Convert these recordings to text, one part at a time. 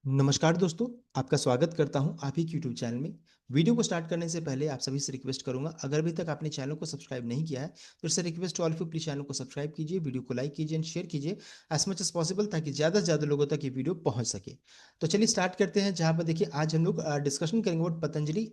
नमस्कार दोस्तों, आपका स्वागत करता हूं आप ही यूट्यूब चैनल में। वीडियो को स्टार्ट करने से पहले आप सभी से रिक्वेस्ट करूंगा, अगर अभी तक आपने चैनल को सब्सक्राइब नहीं किया है तो इससे request all of you please channel को सब्सक्राइब कीजिए, वीडियो को लाइक कीजिए एंड शेयर कीजिए एज मच एज पॉसिबल, ताकि ज़्यादा से ज़्यादा लोगों तक ये वीडियो पहुंच सके। तो चलिए स्टार्ट करते हैं। जहां पर देखिए आज हम लोग डिस्कशन करेंगे वो पतंजलि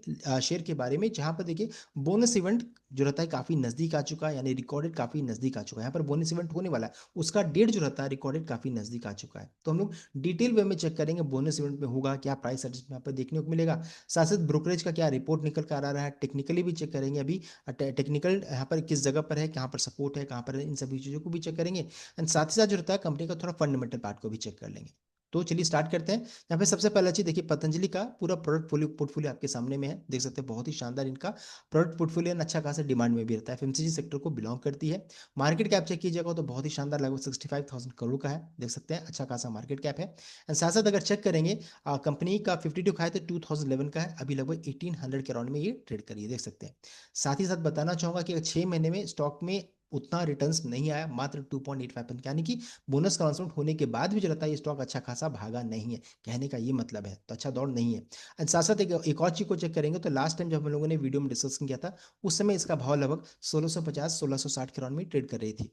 शेयर के बारे में, जहां पर देखिए बोनस इवेंट जो रहता है काफ़ी नज़दीक आ चुका है, यानी रिकॉर्डेड काफ़ी नज़दीक आ चुका है। यहाँ पर बोनस इवेंट होने वाला है, उसका डेट जो रहता है रिकॉर्डेड काफ़ी नज़दीक आ चुका है। तो हम लोग डिटेल वे में चेक करेंगे बोनस इवेंट में होगा क्या, प्राइस एडजस्टमेंट यहाँ पर देखने को मिलेगा, साथ साथ ब्रोकरेज का क्या रिपोर्ट निकल कर आ रहा है, टेक्निकली भी चेक करेंगे अभी टेक्निकल यहाँ पर किस जगह पर है, कहाँ पर सपोर्ट है, कहाँ पर है, इन सभी चीज़ों को भी चेक करेंगे एंड साथ ही साथ जो रहता है कंपनी का थोड़ा फंडामेंटल पार्ट को भी चेक कर लेंगे। तो चलिए स्टार्ट करते हैं। यहाँ पे सबसे पहला चीज देखिए, पतंजलि का पूरा प्रोडक्ट पोर्टफोलियो आपके सामने में है, देख सकते हैं बहुत ही शानदार इनका प्रोडक्ट पोर्टफोलियो, अच्छा खासा डिमांड में भी रहता है, एफएमसीजी सेक्टर को बिलोंग करती है। मार्केट कैप चेक कीजिएगा तो बहुत ही शानदार, लगभग 65,000 करोड़ का है, देख सकते हैं अच्छा खासा मार्केट कैप है। एंड साथ साथ अगर चेक करेंगे कंपनी का 52 का है तो 2011 का है, अभी लगभग 1800 के अराउंड में ये ट्रेड करिए, देख सकते हैं। साथ ही साथ बताना चाहूंगा कि 6 महीने में स्टॉक में उतना रिटर्न्स नहीं आया, मात्र 2.85%, यानी कि बोनस का अनाउंसमेंट होने के बाद भी जो रहता है ये स्टॉक अच्छा खासा भागा नहीं है, कहने का ये मतलब है, तो अच्छा दौड़ नहीं है। एंड साथ साथ एक और चीज को चेक करेंगे तो लास्ट टाइम जब हम लोगों ने वीडियो में डिस्कशन किया था उस समय इसका भाव लगभग 1650 1660 के अराउंड में ट्रेड कर रही थी।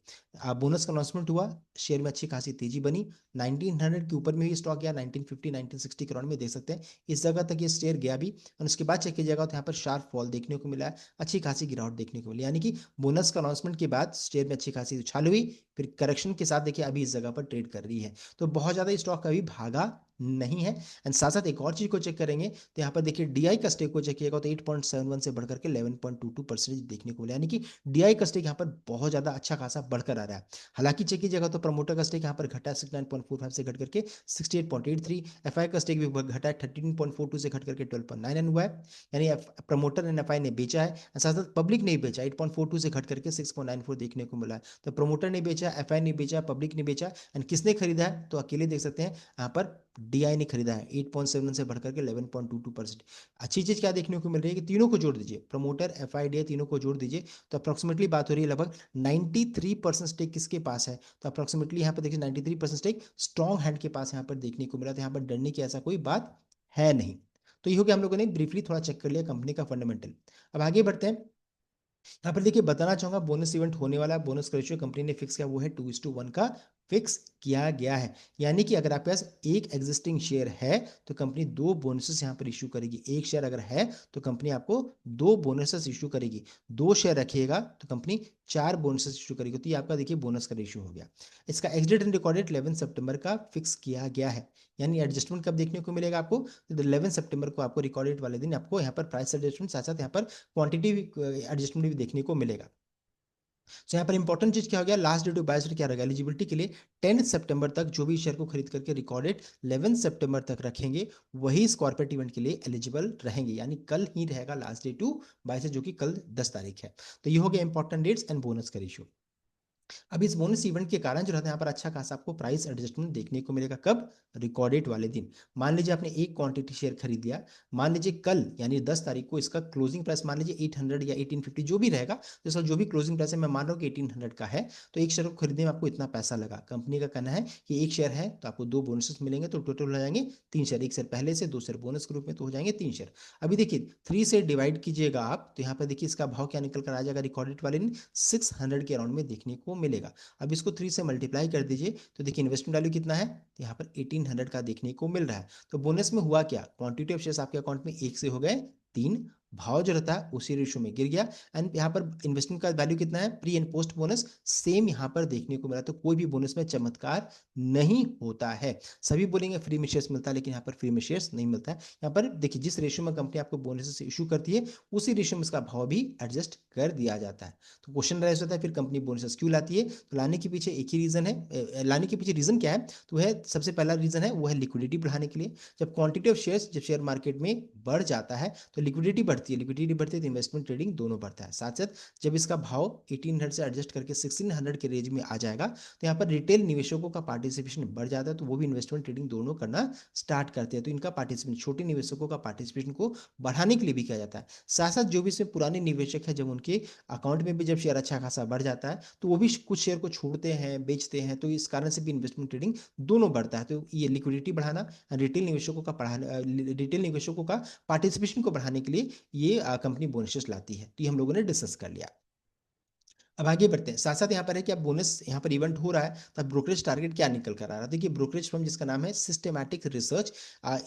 बोनस का अनाउंसमेंट हुआ, शेयर में अच्छी खासी तेजी बनी, 1900 के ऊपर में भी स्टॉक गया, 1950 1960 के अराउंड में देख सकते हैं, इस जगह तक ये शेयर गया भी। और उसके बाद चेक कीजिएगा तो यहाँ पर शार्प फॉल देखने को मिला है, अच्छी खासी गिरावट देखने को मिली, यानी कि बोनस का अनाउंसमेंट के बाद शेयर में अच्छी खासी उछाल हुई, फिर करेक्शन के साथ देखिए अभी इस जगह पर ट्रेड कर रही है। तो बहुत ज्यादा स्टॉक अभी भागा नहीं है। एंड साथ साथ एक और चीज को चेक करेंगे तो यहाँ पर देखिए डीआई का स्टेक को चेक किएगा तो 8.71 से बढ़कर के 11.22% देखने को मिला, यानी कि डीआई का स्टेक यहाँ पर बहुत ज्यादा अच्छा खासा बढ़कर आ रहा है। हालांकि चेक कीजिएगा तो प्रमोटर का स्टेक यहाँ पर घटा 69.45 से घट करके 68.83, एफआई का स्टेक भी घटा है 13.42 से घट करके 12.99 हुआ है, यानी प्रमोटर एंड एफआई ने बेचा है, साथ साथ पब्लिक नहीं बेचा, 8.42 से घट करके 6.94 देखने को मिला है। तो प्रमोटर ने बेचा, एफआई ने बेचा, पब्लिक ने बेचा, एंड किसने खरीदा है तो अकेले देख सकते हैं यहाँ पर डीआई ने खरीदा है, 8.7 से बढ़कर के 11.22%। अच्छी चीज क्या देखने को मिल रही है कि तीनों को जोड़ दीजिए, प्रमोटर एफआई डीआई तीनों को जोड़ दीजिए तो अप्रोक्सीमेटली बात हो रही है लगभग 93% स्टेक किसके पास है, तो अप्रोक्सीमेटली यहाँ पर देखिए 93% स्टेक स्ट्रॉन्ग हैंड के पास यहाँ पर देखने को मिला, तो यहाँ पर डरने की ऐसा कोई बात है नहीं। तो ये हो गया, हम लोगों ने ब्रीफली थोड़ा चेक कर लिया कंपनी का फंडामेंटल। अब आगे बढ़ते हैं। यहाँ पर देखिए बताना चाहूंगा बोनस इवेंट होने वाला, बोनस का रेशियो कंपनी ने फिक्स किया वो है 2:1 का फिक्स किया गया है, यानी कि अगर आपके पास एक एग्जिस्टिंग शेयर है तो कंपनी दो बोनसेस यहाँ पर इशू करेगी, एक शेयर अगर है तो कंपनी आपको दो बोनसेस इशू करेगी, दो शेयर रखिएगा तो कंपनी चार बोनसेस इशू करेगी। तो ये आपका देखिए बोनस का रेशियो हो गया। इसका एग्जिट एंड रिकॉर्ड डेट 11 सितंबर का फिक्स किया गया है, यानी एडजस्टमेंट कब देखने को मिलेगा आपको, तो 11 सितंबर को आपको रिकॉर्ड डेट वाले दिन आपको यहाँ पर प्राइस एडजस्टमेंट साथ साथ यहाँ पर क्वांटिटी एडजस्टमेंट भी देखने को मिलेगा। तो यहाँ पर इंपॉर्टेंट चीज क्या हो गया, लास्ट डेट ऑफ बाय क्या रहेगा एलिजिबिलिटी के लिए, 10 सितंबर तक जो भी शेयर को खरीद करके रिकॉर्डेड 11 सितंबर तक रखेंगे वही इस कॉर्पोरेट इवेंट के लिए एलिजिबल रहेंगे, यानी कल ही रहेगा लास्ट डे टू बाय से, जो कि कल 10 तारीख है। तो ये हो गया इंपॉर्टेंट डेट्स एंड बोनस का रेशियो। अब इस बोनस इवेंट के कारण जो रहता है यहाँ पर अच्छा खासा आपको प्राइस एडजस्टमेंट देखने को मिलेगा, कब, रिकॉर्डेड वाले दिन। मान लीजिए आपने एक क्वांटिटी शेयर खरीद लिया, मान लीजिए कल यानी 10 तारीख को इसका क्लोजिंग प्राइस मान लीजिए 800 या 1850 जो भी रहेगा, तो इसका जो भी क्लोजिंग प्राइस है मैं मान रहा हूँ कि 1800 का है, तो एक शेयर को खरीदने में आपको इतना पैसा लगा। कंपनी का कहना है कि एक शेयर है तो आपको दो बोनसेस मिलेंगे, तो टोटल हो जाएंगे तीन शेयर, एक शेयर पहले से, दो शेयर बोनस के रूप में, तो हो जाएंगे तीन शेयर। अभी देखिए 3 से डिवाइड कीजिएगा आप तो यहाँ पर देखिए इसका भाव क्या निकल कर आ जाएगा रिकॉर्डेड वाले दिन, 600 के अराउंड में देखने को मिलेगा। अब इसको 3 से मल्टीप्लाई कर दीजिए तो देखिए इन्वेस्टमेंट वैल्यू कितना है, तो यहाँ पर 1800 का देखने को मिल रहा है। तो बोनस में हुआ क्या, क्वांटिटी ऑफ शेयर्स आपके अकाउंट में एक से हो गए तीन, भाव जो रहता है उसी रेशियो में गिर गया, एंड यहाँ पर इन्वेस्टमेंट का वैल्यू कितना है, pre and post bonus same यहाँ पर देखने को मिला। तो कोई भी बोनस में चमत्कार नहीं होता है। सभी बोलेंगे फ्री में शेयर्स मिलता है, लेकिन यहाँ पर फ्री में शेयर्स नहीं मिलता है। यहाँ पर देखिए जिस रेशियो में कंपनी आपको बोनस इशू करती है उसी रेशियो में इसका भाव भी एडजस्ट कर दिया जाता है। तो क्वेश्चन राइज होता है फिर कंपनी बोनस क्यों लाती है, तो लाने के पीछे एक ही रीजन है, लाने के पीछे रीजन क्या है, तो वह सबसे पहला रीजन है वो है लिक्विडिटी बढ़ाने के लिए। जब क्वांटिटी ऑफ शेयर्स जब शेयर मार्केट में बढ़ जाता है तो लिक्विडिटी बढ़ती बढ़ती है, लिक्विडिटी बढ़ती है तो इन्वेस्टमेंट ट्रेडिंग दोनों बढ़ता है। साथ साथ जब इसका भाव 1800 से एडजस्ट करके 1600 के रेंज में आ जाएगा तो यहाँ पर रिटेल निवेशकों का पार्टिसिपेशन बढ़ जाता है, तो वो भी इन्वेस्टमेंट ट्रेडिंग दोनों करना स्टार्ट करते हैं। तो इनका पार्टिसिपेशन, छोटे निवेशकों का पार्टिसिपेशन को बढ़ाने के लिए भी किया जाता है। साथ साथ जो भी इसमें पुराने निवेशक है, जब उनके अकाउंट में भी जब शेयर अच्छा खासा बढ़ जाता है तो वो भी कुछ शेयर को छोड़ते हैं, बेचते हैं, तो इस कारण से भी इन्वेस्टमेंट ट्रेडिंग दोनों बढ़ता है। तो ये लिक्विडिटी बढ़ाना, रिटेल निवेशकों का पार्टिसिपेशन को बढ़ाने के लिए ये कंपनी बोनसेस लाती है। तो ये हम लोगों ने डिस्कस कर लिया। अब आगे बढ़ते हैं। साथ साथ यहाँ पर है कि अब बोनस यहाँ पर इवेंट हो रहा है, तो अब ब्रोकरेज टारगेट क्या निकल कर आ रहा है। देखिए ब्रोकरेज फर्म जिसका नाम है सिस्टेमैटिक रिसर्च,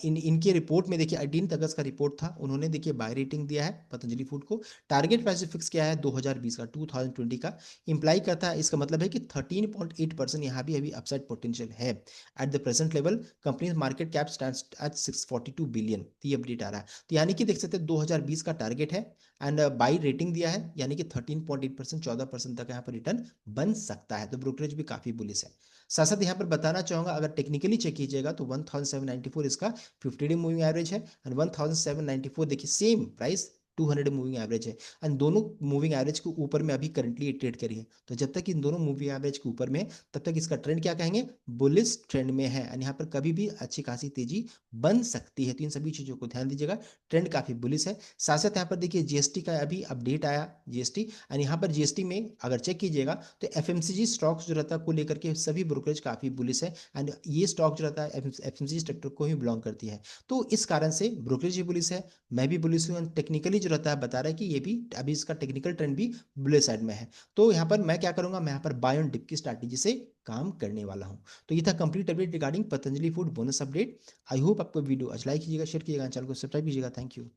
इनके रिपोर्ट में देखिए 18 अगस्त का रिपोर्ट था, उन्होंने देखिए बाय रेटिंग दिया है पतंजलि फूड को। टारगेट प्राइस फिक्स किया है 2020 का, 2020 का इंप्लाई करता है। इसका मतलब है कि 13.8% यहाँ भी अभी अपसाइड पोटेंशियल है। At the present level company market cap stands eight 642 billion, ये अपडेट आ रहा है। तो यानी कि देख सकते हैं 2020 का टारगेट है एंड बाई रेटिंग दिया है, यानी कि 13.8%, 14% तक यहाँ पर रिटर्न बन सकता है। तो ब्रोकरेज भी काफी बुलिश है। साथ साथ यहाँ पर बताना चाहूंगा, अगर टेक्निकली चेक कीजिएगा तो 1794 इसका 50 डे मूविंग एवरेज है एंड 1794 देखिए सेम प्राइस 200 मूविंग एवरेज है एंड दोनों मूविंग एवरेज के ऊपर में अभी करंटली ट्रेड करी है। तो जब तक इन दोनों मूविंग एवरेज के ऊपर में, तब तक इसका ट्रेंड क्या कहेंगे, बुलिश ट्रेंड में है एंड यहाँ पर कभी भी अच्छी खासी तेजी बन सकती है। तो इन सभी चीजों को ध्यान दीजिएगा, ट्रेंड काफी बुलिश है। साथ साथ यहाँ पर देखिए जीएसटी का अभी अपडेट आया, जीएसटी, एंड यहाँ पर जीएसटी में अगर चेक कीजिएगा तो एफएमसीजी स्टॉक्स जो रहता है को लेकर के सभी ब्रोकरेज काफी बुलिश है एंड ये स्टॉक जो रहता है एफएमसीजी सेक्टर को ही बिलोंग करती है। तो इस कारण से ब्रोकरेज भी बुलिश है, मैं भी बुलिश हूँ, टेक्निकली जो रहता है बता रहा है कि ये भी अभी इसका टेक्निकल ट्रेंड भी बुलिश साइड में है। तो यहाँ पर मैं क्या करूंगा, मैं यहाँ पर बाय ऑन डिप की स्ट्रैटेजी से काम करने वाला हूँ। तो ये था complete update regarding Patanjali food bonus update. I hope आपको वीडियो अच्छा लाइक कीजिएगा, शेयर कीजिएगा, चैनल को सब्सक्राइब कीजिएगा। Thank you.